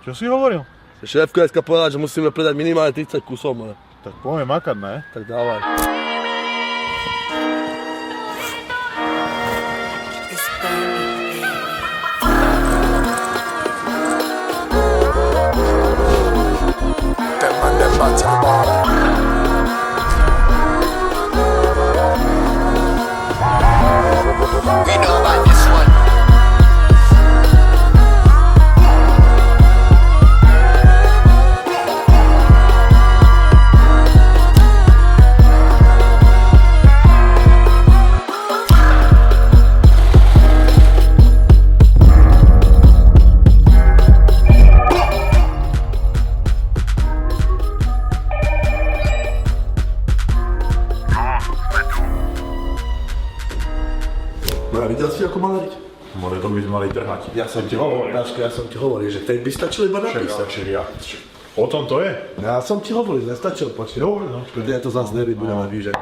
Čo si hovoril? Šéfka dneska povedala, že musíme predať minimálne 30 kusov, ale. Tak poďme makať, ne? Tak dávaj. We know about this one. No a videl si, ako mal nariť? More to by sme mali trhať. Ja som ti hovoril, že teď by stačilo iba napísať. O tom to je? Ja som ti hovoril, nestačil počuť. Dobre, no. Ja to zase nery budeme vyžať.